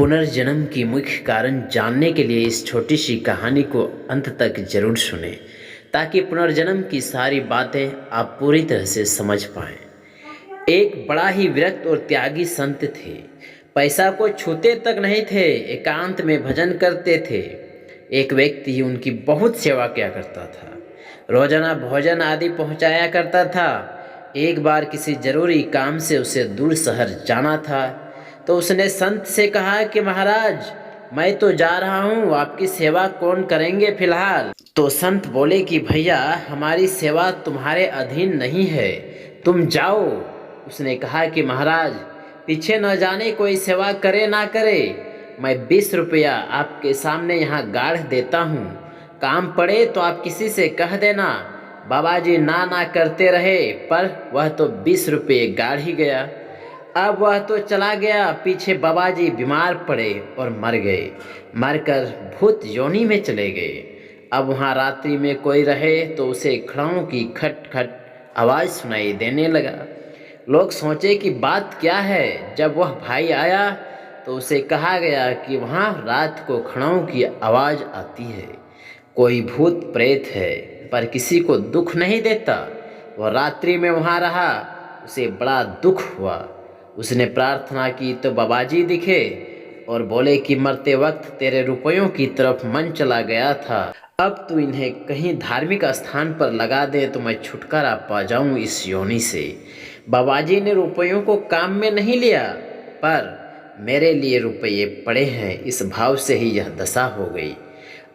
पुनर्जन्म की मुख्य कारण जानने के लिए इस छोटी सी कहानी को अंत तक जरूर सुनें, ताकि पुनर्जन्म की सारी बातें आप पूरी तरह से समझ पाएं। एक बड़ा ही विरक्त और त्यागी संत थे। पैसा को छूते तक नहीं थे, एकांत में भजन करते थे। एक व्यक्ति उनकी बहुत सेवा किया करता था, रोजाना भोजन आदि पहुंचाया करता था। एक बार किसी जरूरी काम से उसे दूर शहर जाना था, तो उसने संत से कहा कि महाराज, मैं तो जा रहा हूँ, आपकी सेवा कौन करेंगे फिलहाल। तो संत बोले कि भैया, हमारी सेवा तुम्हारे अधीन नहीं है, तुम जाओ। उसने कहा कि महाराज, पीछे न जाने कोई सेवा करे ना करे, मैं 20 रुपया आपके सामने यहाँ गाड़ देता हूँ, काम पड़े तो आप किसी से कह देना। बाबा जी ना ना करते रहे, पर वह तो 20 रुपये गाड़ ही गया। अब वह तो चला गया, पीछे बाबा जी बीमार पड़े और मर गए, मरकर भूत योनि में चले गए। अब वहाँ रात्रि में कोई रहे तो उसे खड़ाओं की खट खट आवाज़ सुनाई देने लगा। लोग सोचे कि बात क्या है। जब वह भाई आया तो उसे कहा गया कि वहाँ रात को खड़ाओं की आवाज़ आती है, कोई भूत प्रेत है, पर किसी को दुख नहीं देता। वह रात्रि में वहाँ रहा, उसे बड़ा दुख हुआ। उसने प्रार्थना की तो बाबाजी दिखे और बोले कि मरते वक्त तेरे रुपयों की तरफ मन चला गया था, अब तू इन्हें कहीं धार्मिक स्थान पर लगा दे तो मैं छुटकारा पा जाऊं इस योनि से। बाबाजी ने रुपयों को काम में नहीं लिया, पर मेरे लिए रुपये पड़े हैं, इस भाव से ही यह दशा हो गई।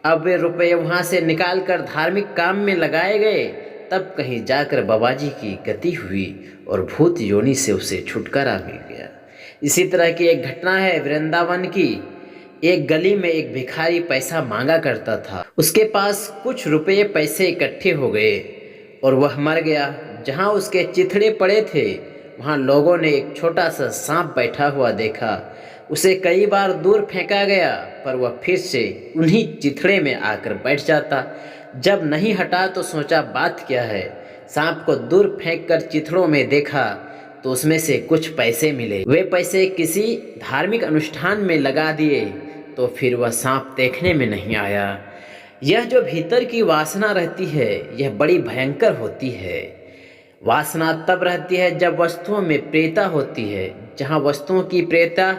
अब वे रुपये वहाँ से निकाल कर धार्मिक काम में लगाए गए, तब कहीं जाकर बाबाजी की गति हुई और भूत योनि से उसे छुटकारा मिल गया। इसी तरह की एक घटना है वृंदावन की। एक गली में एक भिखारी पैसा मांगा करता था। उसके पास कुछ रुपये पैसे इकट्ठे हो गए और वह मर गया। जहाँ उसके चिथड़े पड़े थे, वहाँ लोगों ने एक छोटा सा सांप बैठा हुआ देखा। उसे कई बार दूर फेंका गया, पर वह फिर से उन्हीं चिथड़े में आकर बैठ जाता। जब नहीं हटा तो सोचा बात क्या है। सांप को दूर फेंककर चिथड़ों में देखा तो उसमें से कुछ पैसे मिले। वे पैसे किसी धार्मिक अनुष्ठान में लगा दिए तो फिर वह सांप देखने में नहीं आया। यह जो भीतर की वासना रहती है, यह बड़ी भयंकर होती है। वासना तब रहती है जब वस्तुओं में प्रियता होती है। जहाँ वस्तुओं की प्रियता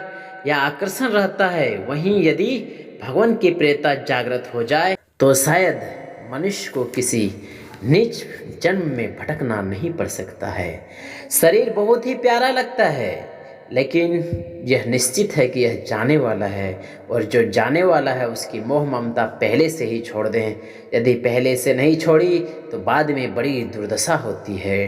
या आकर्षण रहता है, वहीं यदि भगवान की प्रियता जागृत हो जाए तो शायद मनुष्य को किसी नीच जन्म में भटकना नहीं पड़ सकता है। शरीर बहुत ही प्यारा लगता है, लेकिन यह निश्चित है कि यह जाने वाला है, और जो जाने वाला है उसकी मोह ममता पहले से ही छोड़ दें। यदि पहले से नहीं छोड़ी तो बाद में बड़ी दुर्दशा होती है।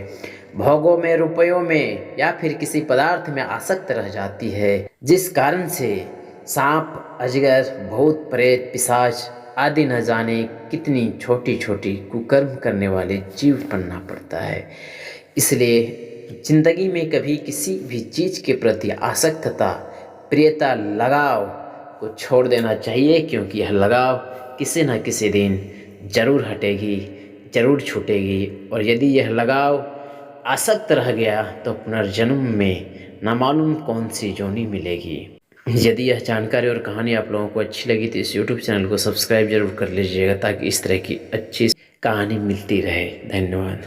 भोगों में, रुपयों में या फिर किसी पदार्थ में आसक्त रह जाती है, जिस कारण से सांप, अजगर, भूत, प्रेत, पिशाच आदि न जाने कितनी छोटी छोटी कुकर्म करने वाले जीव बनना पड़ता है। इसलिए जिंदगी में कभी किसी भी चीज़ के प्रति आसक्तता, प्रियता, लगाव को छोड़ देना चाहिए, क्योंकि यह लगाव किसी न किसी दिन जरूर हटेगी, जरूर छूटेगी। और यदि यह लगाव आसक्त रह गया तो पुनर्जन्म में नामालूम कौन सी जोनी मिलेगी। यदि यह जानकारी और कहानी आप लोगों को अच्छी लगी तो इस YouTube चैनल को सब्सक्राइब जरूर कर लीजिएगा, ताकि इस तरह की अच्छी कहानी मिलती रहे। धन्यवाद।